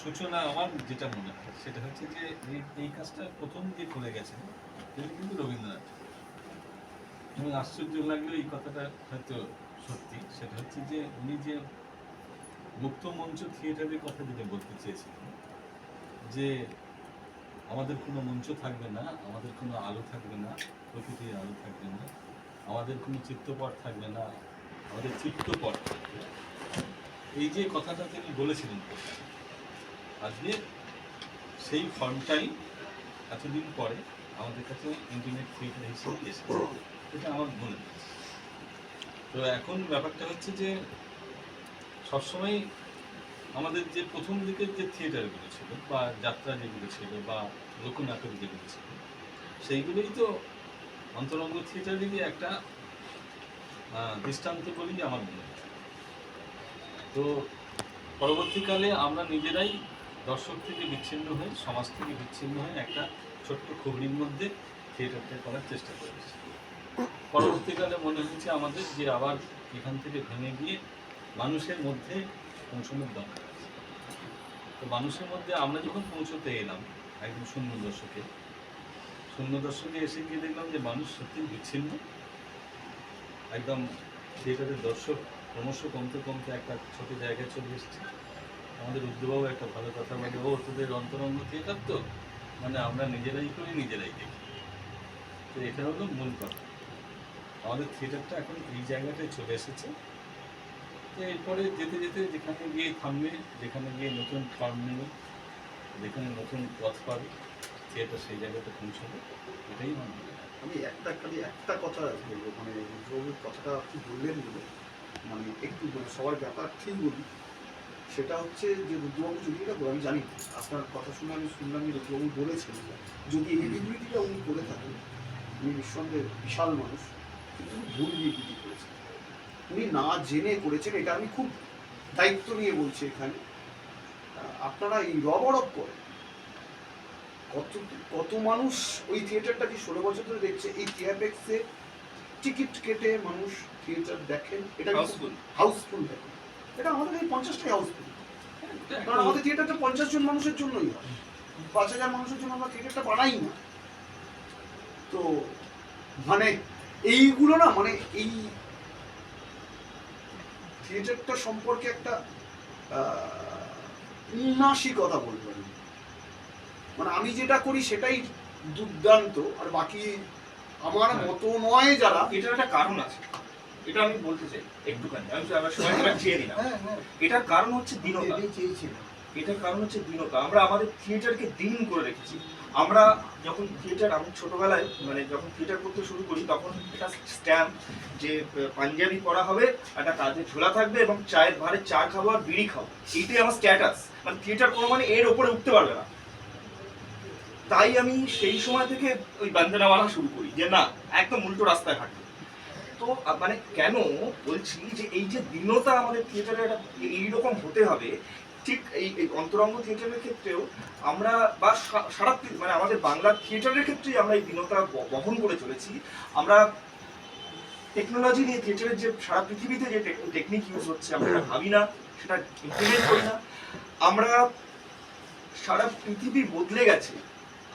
সূচনা আমার যেটা মনে হয় সেটা হচ্ছে যে এই কাজটা প্রথম যে করে গেছেন তিনি কিন্তু রবীন্দ্রনাথ। এবং আশ্চর্য লাগলো এই কথাটা হয়তো সত্যি, সেটা হচ্ছে যে উনি যে মুক্ত মঞ্চ থিয়েটারের কথা যেটা বলতে চেয়েছিলেন, যে আমাদের কোনো মঞ্চ থাকবে না, আমাদের কোনো আলো থাকবে না, প্রকৃতির আলো থাকবে না, আমাদের কোনো চিত্রপট থাকবে না, আমাদের চিত্রপট থাকবে। এই যে কথাটা তিনি বলেছিলেন, আজকে সেই ফর্মটাই এতদিন পরে আমাদের কাছে ইন্টারনেট থিয়েটার হিসেবে এসেছে, এটা আমার মনে হচ্ছে। তো এখন ব্যাপারটা হচ্ছে যে সবসময় আমাদের যে প্রথম দিকের যে থিয়েটারগুলো ছিল বা যাত্রা যেগুলো ছিল বা লোকনাটক যেগুলো ছিল, সেইগুলোই তো অন্তরঙ্গ থিয়েটারেরই একটা দৃষ্টান্ত বলেই আমার মনে হয়। তো পরবর্তীকালে আমরা নিজেরাই দর্শক থেকে বিচ্ছিন্ন হয়ে, সমাজ থেকে বিচ্ছিন্ন হয়ে একটা ছোট্ট খুবড়ির মধ্যে থিয়েটারটা করার চেষ্টা করেছি। পরবর্তীকালে মনে হয়েছে আমাদের যে আবার এখান থেকে ভেঙে গিয়ে মানুষের মধ্যে পৌঁছানোর দরকার আছে। তো মানুষের মধ্যে আমরা যখন পৌঁছতে এলাম একদম শূন্য দর্শকে এসে গিয়ে দেখলাম যে মানুষ সত্যি বিচ্ছিন্ন, একদম থিয়েটারের দর্শক ক্রমশ কমতে কমতে একটা ছোট জায়গায় চলে এসেছে। আমাদের উদ্যোগবাবু একটা ভালো কথা বলে, ও তোদের অন্তরঙ্গ থিয়েটার তো, মানে আমরা নিজেরাই করি নিজেরাই দেখি। তো এটা হলো মূল কথা, আমাদের থিয়েটারটা এখন এই জায়গাটায় চলে এসেছে। তো এরপরে যেতে যেতে যেখানে গিয়ে থামবে, যেখানে গিয়ে নতুন ফর্ম নেবে, যেখানে নতুন পথ পাবে, থিয়েটার সেই জায়গাতে পৌঁছাবে, এটাই আমার মনে হয়। আমি একটা কথা বলবো, মানে রুদ্রবাবুর কথাটা আপনি বললেন বলে মানে একটু সবার ব্যাপার ঠিক বলি, সেটা হচ্ছে যে রুদ্রবাবু যদি এটা আমি জানি আপনার কথা শুনে আমি শুনলাম যে রুদ্রবাবু বলেছেন যদি এই বিবৃতিটা উনি করে থাকেন, উনি নিঃসন্দেহে বিশাল মানুষ, কিন্তু ভুল বিবৃতি করেছেন, উনি না জেনে করেছেন, এটা আমি খুব দায়িত্ব নিয়ে বলছি এখানে। আপনারা এই রবরব করে কত কত মানুষ ওই থিয়েটারটাকে 16 বছর ধরে দেখছে, এই টিআরএক্সে টিকিট কেটে মানুষ থিয়েটার দেখেন, এটা হাউসফুল দেখেন, এটা আমাদের এই 50টাই হাউসফুল, কারণ আমাদের থিয়েটারটা 50 জন মানুষের জন্যই হয়, 5000 মানুষের জন্য আমরা থিয়েটারটা বানাই না। তো মানে এইগুলো না, মানে এই থিয়েটারটা সম্পর্কে একটা উন্নাসী কথা বলবো আমি, মানে আমি যেটা করি সেটাই দুর্দান্ত, আর বাকি আমার মতো নয় যারা। এটার একটা কারণ আছে, এটা আমি বলতে চাই একটুখানি, আমি সবাই চেয়ে দিলাম। এটার কারণ হচ্ছে দীনতা, এটার কারণ হচ্ছে দীনতা। আমরা আমাদের থিয়েটারকে দিন করে রেখেছি। আমরা যখন থিয়েটার, আমি ছোটবেলায় মানে যখন থিয়েটার করতে শুরু করি তখন এটা স্ট্যাম্প যে পাঞ্জাবি পরা হবে, একটা কাঁধে ঝোলা থাকবে এবং চায়ের ভারে চা খাবো আর বিড়ি খাবো, এইটাই আমার স্ট্যাটাস। মানে থিয়েটার কোনো মানে এর ওপরে উঠতে পারবে না। তাই আমি সেই সময় থেকে ওই বান্দনাওয়ালা শুরু করি যে না, একদম উল্টো রাস্তায় হাঁটবো। তো মানে কেন বলছি যে এই যে দীনতা আমাদের থিয়েটারে এইরকম হতে হবে, ঠিক এই অন্তরঙ্গ থিয়েটারের ক্ষেত্রেও আমরা বা সারা মানে আমাদের বাংলা থিয়েটারের ক্ষেত্রেই আমরা এই দীনতা বহন করে চলেছি। আমরা টেকনোলজি নিয়ে থিয়েটারের যে সারা পৃথিবীতে যে টেকনিক ইউজ হচ্ছে আমরা সেটা ভাবি না, সেটা ইমপ্লিমেন্ট করি না। আমরা সারা পৃথিবী বদলে গেছে,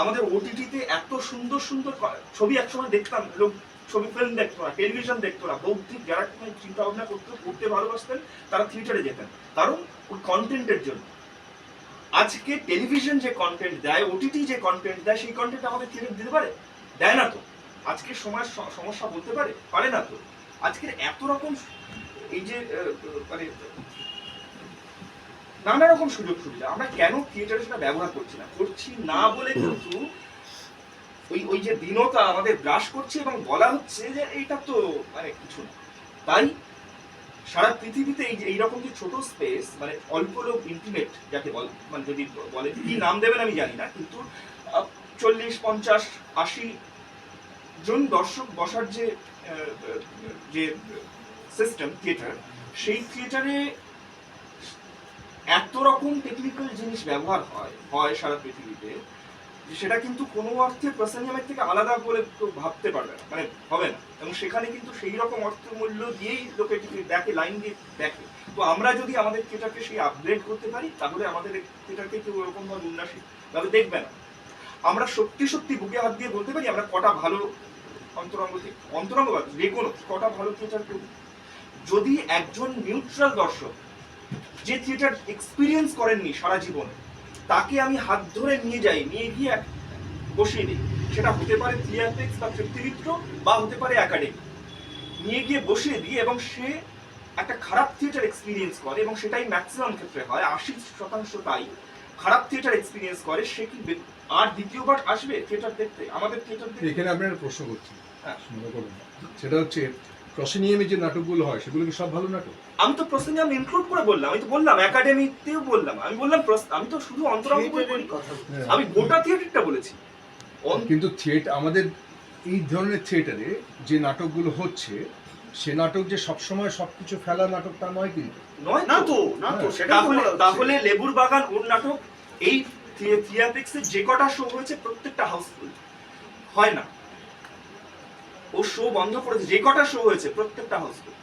আমাদের ওটিটিতে এত সুন্দর সুন্দর ছবি একসময় দেখতাম, লোক ছবি ফিল্ম দেখতো না, টেলিভিশন দেখতো না, বৌদ্ধিক যারা চিন্তা ভাবনা করতে পড়তে ভালোবাসতেন তারা থিয়েটারে যেতেন, কারণ ওই কন্টেন্টের জন্য। আজকে টেলিভিশন যে কন্টেন্ট দেয়, ওটিটি যে কন্টেন্ট দেয়, সেই কন্টেন্ট আমাদের থিয়েটার দিতে পারে? দেয় না তো। আজকের সময়ের সমস্যা বলতে পারে না তো। আজকের এত রকম এই যে মানে নানা রকম সুযোগ সুবিধা, আমরা কেন থিয়েটারে সেটা ব্যবহার করছি না বলে কিন্তু ওই যে দীনতা আমাদের গ্রাস করছে এবং বলা হচ্ছে যে এইটা তো মানে কিছু না। তাই সারা পৃথিবীতে এইরকম যে ছোট স্পেস, মানে অল্প লোক ইন্টিমেট যাকে বলে, মানে যদি বলে কি নাম দেবেন আমি জানি না, কিন্তু 40, 50, 80 জন দর্শক বসার যে সিস্টেম থিয়েটার, সেই থিয়েটারে এত রকম টেকনিক্যাল জিনিস ব্যবহার হয় সারা পৃথিবীতে, সেটা কিন্তু কোনো অর্থে প্রসেনজিয়ামের থেকে আলাদা বলে তো ভাবতে পারবে না, মানে হবে না। এবং সেখানে কিন্তু সেই রকম অর্থমূল্য দিয়েই লোকে টিকিট দেখে, লাইন দিয়ে দেখে। তো আমরা যদি আমাদের থিয়েটারকে সেই আপগ্রেড করতে পারি, তাহলে আমাদের থিয়েটারকে কেউ ওরকম ভাবে উন্নাসিক ভাবে দেখবে না। আমরা সত্যি সত্যি বুকে হাত দিয়ে বলতে পারি আমরা কটা ভালো অন্তরঙ্গ যে কোনো কটা ভালো থিয়েটার করি। যদি একজন নিউট্রাল দর্শক যে থিয়েটার এক্সপিরিয়েন্স করেননি সারা জীবনে, তাকে আমি হাত ধরে নিয়ে যাই, নিয়ে গিয়ে বসিয়ে দিই, সেটা হতে পারে থিয়েটারিক্স বা তৃপ্তিমিত্র বা হতে পারে একাডেমি, নিয়ে গিয়ে বসিয়ে দিই এবং সে একটা খারাপ থিয়েটার এক্সপিরিয়েন্স করে, এবং সেটাই ম্যাক্সিমাম ক্ষেত্রে হয়, 80% তাই খারাপ থিয়েটার এক্সপিরিয়েন্স করে। সে কি আর দ্বিতীয়বার আসবে থিয়েটার দেখতে, আমাদের থিয়েটার দেখতে? এখানে আপনার প্রশ্ন করছি, হ্যাঁ। মনে করুন, সেটা হচ্ছে প্রসেনজিয়ামে যে নাটকগুলো হয় সেগুলো কি সব ভালো নাটক? আমি তো প্রসেনজিয়াম ইনক্লুড করে বললাম, আমি তো বললাম একাডেমিতেও বললাম, আমি বললাম আমি তো শুধু অন্তরঙ্গ বলি, আমি গোটা থিয়েটারটা বলেছি। কিন্তু থিয়েটার আমাদের এই ধরনের থিয়েটারে যে নাটকগুলো হচ্ছে, সে নাটক যে সবসময় সবকিছু ফেলা নাটক তা নয় কিন্তু। নয় না তো, না তো, সেটা তাহলে লেবুর বাগান ওর নাটক এই থিয়েটারিক্সে যে কটা শো হয়েছে প্রত্যেকটা হাউসফুল হয় না, ও শো বন্ধ করেছে, যে কটা শো হয়েছে প্রত্যেকটা হাউসফুল।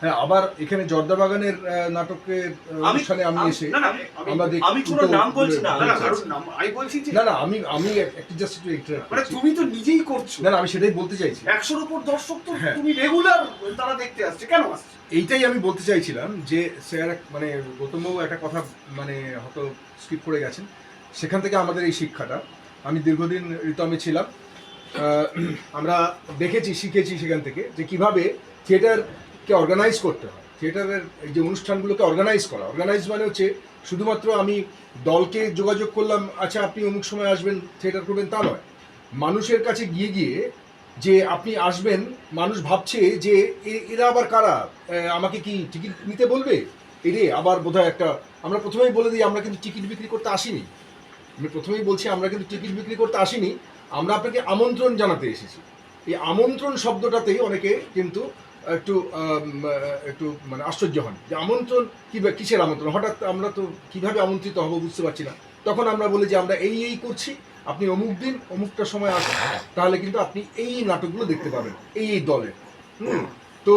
হ্যাঁ, আবার এখানে জর্দা বাগানের নাটকের অনুষ্ঠানে আমি এসে আমি কোনো নাম বলছি না, আমি বলছি যে না আমি একটু জাস্ট একটু ইন্টারাপ্ট মানে করছি। তুমি তো নিজেই করছো। না আমি সেটাই বলতে চাইছি। 100-র উপর দর্শক তো হ্যাঁ। তুমি রেগুলার তারা দেখতে আসছে, কেন আসছে? এইটাই আমি বলতে চাইছিলাম যে স্যার মানে গৌতমবাবু একটা কথা মানে হয়তো স্কিপ করে গেছেন, সেখান থেকে আমাদের এই শিক্ষাটা। আমি দীর্ঘদিন রিতমে ছিলাম, আমরা দেখেছি, শিখেছি সেখান থেকে যে কিভাবে থিয়েটারকে অর্গানাইজ করতে হয়, থিয়েটারের এই যে অনুষ্ঠানগুলোকে অর্গানাইজ মানে হচ্ছে শুধুমাত্র আমি দলকে যোগাযোগ করলাম, আচ্ছা আপনি অমুক সময় আসবেন থিয়েটার করবেন, তা নয়। মানুষের কাছে গিয়ে গিয়ে যে আপনি আসবেন, মানুষ ভাবছে যে এরা আবার কারা, আমাকে কি টিকিট নিতে বলবে, এরে আবার বোধহয় একটা, আমরা প্রথমেই বলে দিই আমরা কিন্তু টিকিট বিক্রি করতে আসিনি, আমি প্রথমেই বলছি আমরা কিন্তু টিকিট বিক্রি করতে আসিনি, আমরা আপনাকে আমন্ত্রণ জানাতে এসেছি। এই আমন্ত্রণ শব্দটাতেই অনেকে কিন্তু একটু একটু মানে আশ্চর্য হন যে আমন্ত্রণ কিসের আমন্ত্রণ, হঠাৎ আমরা তো কিভাবে আমন্ত্রিত হব বুঝতে পারছি না। তখন আমরা বলি যে আমরা এই করছি, আপনি অমুক দিন অমুকটা সময় আসেন, তাহলে কিন্তু আপনি এই নাটকগুলো দেখতে পাবেন এই দলের। তো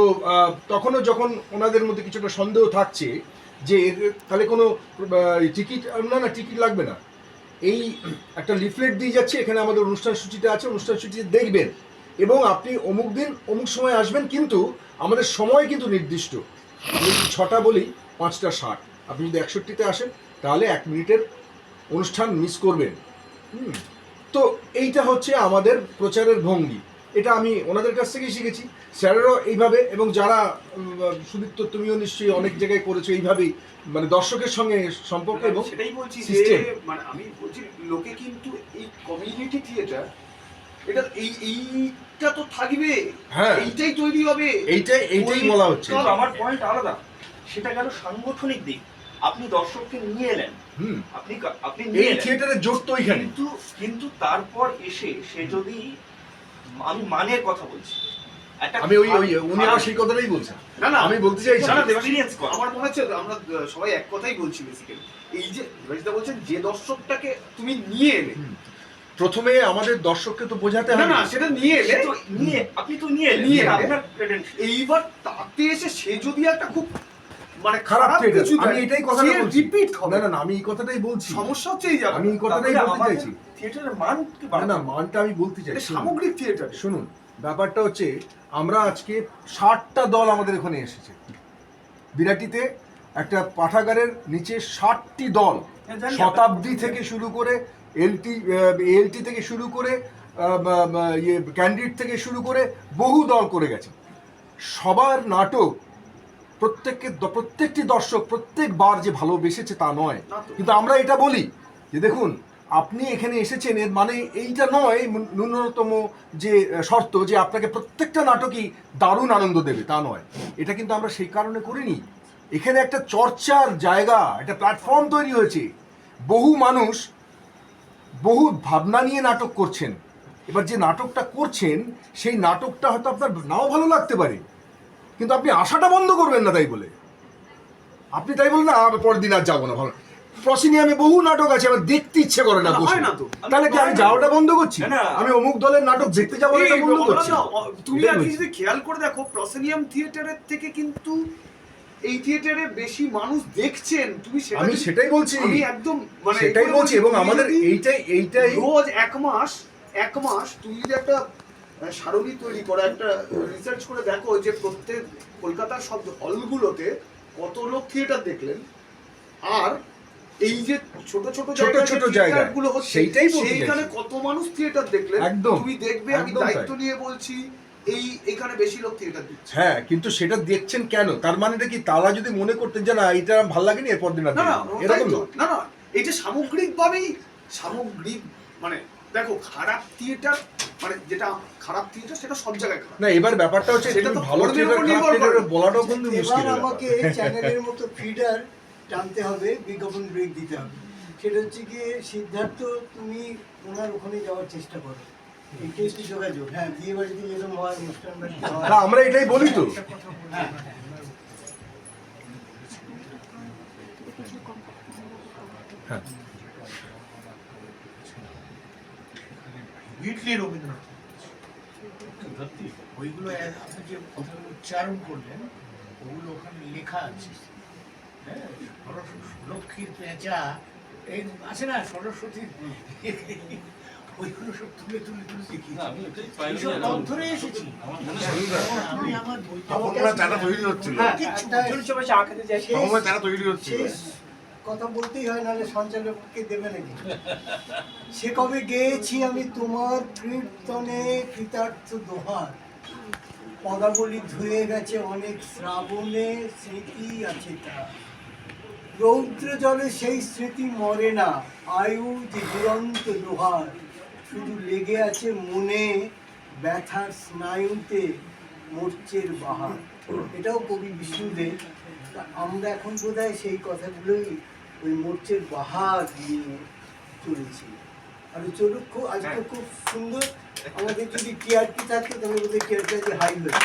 তখনও যখন ওনাদের মধ্যে কিছুটা সন্দেহ থাকছে যে তাহলে কোনো টিকিট, না টিকিট লাগবে না, এই একটা লিফলেট দিয়ে যাচ্ছে, এখানে আমাদের অনুষ্ঠান সূচিতে আছে, অনুষ্ঠান সূচিতে দেখবেন এবং আপনি অমুক দিন অমুক সময় আসবেন, কিন্তু আমাদের সময় কিন্তু নির্দিষ্ট। আমি যদি 6টা বলি 5টা 60, আপনি যদি 61তে আসেন তাহলে 1 মিনিটের অনুষ্ঠান মিস করবেন। তো এইটা হচ্ছে আমাদের প্রচারের ভঙ্গি, এটা আমি ওনাদের কাছ থেকেই শিখেছি, স্যারেরও এইভাবে, এবং যারা সুদীপ্ত তুমিও নিশ্চয়ই অনেক জায়গায় করেছো এইভাবেই, মানে দর্শকের সঙ্গে সম্পর্ক এবং সেটাই বলছি যে সিস্টেম। মানে আমি বলছি লোকে কিন্তু এই কমিউনিটি থিয়েটার এটা এইটা তো থাকবে, হ্যাঁ এইটাই তৈরি হবে, এইটাই বলা হচ্ছে। কিন্তু আমার পয়েন্ট আলাদা, সেটা গেল সাংগঠনিক দিক। আপনি দর্শককে নিয়ে এলেন, আপনি নিয়ে এই এলেন, থিয়েটারের জোর তো ওইখানে। কিন্তু তারপর এসে সে যদি, আমি মানের কথা বলছি, আমি উনি আমার সেই কথাটাই বলছেন। না আমি বলতে চাইছি এক্সপেরিয়েন্স কর। আমার মনে হচ্ছে আমরা সবাই এক কথাই বলছি বেসিক্যালি, এই যে রজিতা বলছেন যে দর্শকটাকে তুমি নিয়ে এলে, প্রথমে আমাদের দর্শককে তো বোঝাতে হবে, না সেটা নিয়ে এলে আপনি তো নিয়ে এলেন, নিয়ে এলেন। আপনার credential। এইবার তাতে এসে সে যদি একটা খুব মানে খারাপ থিয়েটার, কিছু আমি এটাই কথা বলছি। রিপিট হবে, না আমি এই কথাটাই বলছি, সমস্যা হচ্ছে এই জায়গায়। আমি এই কথাটাই তাহলে বলতে আমাদের চাইছি। থিয়েটারের মান কি না মানটা আমি বলতে চাই, শুনুন। সামগ্রিক থিয়েটার শুনুন, ব্যাপারটা হচ্ছে আমরা আজকে 60টা দল আমাদের এখানে এসেছে, বিরাটিতে একটা পাঠাগারের নিচে 60টি দল, শতাব্দী থেকে শুরু করে এলটি থেকে শুরু করে ক্যান্ডিড থেকে শুরু করে বহু দল করে গেছে। সবার নাটক প্রত্যেকটি দর্শক প্রত্যেকবার যে ভালোবেসেছে তা নয়, কিন্তু আমরা এটা বলি যে দেখুন আপনি এখানে এসেছেন, এর মানে এইটা নয় ন্যূনতম যে শর্ত যে আপনাকে প্রত্যেকটা নাটকই দারুণ আনন্দ দেবে, তা নয়। এটা কিন্তু আমরা সেই কারণে করিনি, এখানে একটা চর্চার জায়গা, একটা প্ল্যাটফর্ম তৈরি হয়েছে, বহু মানুষ বহু ভাবনা নিয়ে নাটক করছেন। এবার যে নাটকটা করছেন সেই নাটকটা হয়তো আপনার নাও ভালো লাগতে পারে, কিন্তু আপনি আশাটা বন্ধ করবেন না তাই বলে, আপনি তাই বলে না পরের দিন আর যাবো না, ভালো প্রসিনিয়ামে বহু নাটক আছে, আমার দেখতে ইচ্ছে করে না না, বসে। হয় না তো। তাহলে কি আমি যাওয়াটা বন্ধ করছি? না, না। আমি অমুক দলের নাটক দেখতে যাবো না, এটা বন্ধ করছি? তুমি এটাই আজকে বলছি। যদি খেয়াল করে দেখো, প্রসেনিয়াম থিয়েটারের থেকে কিন্তু এই থিয়েটারে বেশি মানুষ দেখছেন। তুমি সেটা আমি যদি- সেটাই বলছি, আমি একদম মানে সেটাই এগুলো বলছি। এবং তুমি আমাদের যদি এইটাই রোজ এক মাস তুমি যদি একটা সারণী তৈরি করো, একটা রিসার্চ করে দেখো যে প্রত্যেক কলকাতার সব হলগুলোতে কত লোক থিয়েটার দেখলেন, আর এই যে ছোট ছোট জায়গায় গুলো হচ্ছে সেইটাই বলতে সেইখানে চাইছি। কত মানুষ থিয়েটার দেখলেন। একদম, তুমি দেখবে, আমি একদম তাই। দায়িত্ব নিয়ে বলছি, এখানে বেশি লোক থিয়েটার দেখছে। হ্যাঁ, কিন্তু সেটা দেখছেন কেন? তার মানেটা কি তারা যদি মনে করতেন যে না এটা ভাল লাগেনি এরপর দিন আর না না দেখবো, তাই এরকম তো। না। না এই যে সামগ্রিক মানে দেখো, খারাপ থিয়েটার মানে যেটা খারাপ থিয়েটার সেটা সব জায়গায় খারাপ। না, এবার ব্যাপারটা হচ্ছে সেটা তো তুমি ভালো কর্মের থিয়েটার উপর খারাপ নির্ভর থিয়েটার করে। বলাটাও কিন্তু এবার মুশকিল আমাকে ব্যাপার। চ্যানেলের মতো ফিডার টানতে হবে, বিজ্ঞাপন ব্রেক দিতে হবে। সেটা হচ্ছে গিয়ে সিদ্ধার্থ, তুমি ওনার ওখানে যাওয়ার চেষ্টা করো, এইটাই একটু যোগাযোগ। হ্যাঁ, বিয়ে বাড়িতে যেরকম হয়, অনুষ্ঠান বাড়িতে হয়। না, আমরা এটাই বলি তো। হ্যাঁ, হ্যাঁ, ভিটলি রবীন্দ্রনাথ, সত্যি ওইগুলো আপনি যে কথাগুলো উচ্চারণ করলেন ওগুলো ওখানে লেখা আছে। হ্যাঁ, লক্ষ্মীর পেঁচা এই আছে না, সরস্বতীর, ওইগুলো সব তুলে তুলে তুলে দেখি। না, আমি ওটাই পাইনি। এইসব তথ্যরে এসেছি। আমার মনে হয় আমি আমার বইটা তখন মনে হয় চাটা তৈরি হচ্ছিল, হ্যাঁ, কিচ্ছু একটা ছোট ছোট চা খেতে যাই। তখন মনে হয় চাটা তৈরি হচ্ছিল। শেষ কথা বলতেই হয়, নাহলে সঞ্চালককে দেবে নাকি। সে কবে গেয়েছি আমি তোমার কীর্তনে কৃতার্থ দোহার, পদাবলী ধুয়ে গেছে অনেক শ্রাবণে, স্মৃতি আছে তার। রৌদ্র জলে সেই স্মৃতি মরে না, আয়ু যে দুরন্ত লোহার, শুধু লেগে আছে মনে ব্যথার স্নায়ুতে মোর্চের বাহার। এটাও কবি বিষ্ণুদেব। তা আমরা এখন বোধহয় সেই কথাগুলোই ওই মোর্চের বাহার নিয়ে চলেছি। আর চলুক, আজকে খুব সুন্দর। আমাদের যদি টিআরপি থাকতো তাহলে বোধহয় টিআরপি হাই হয়েছে।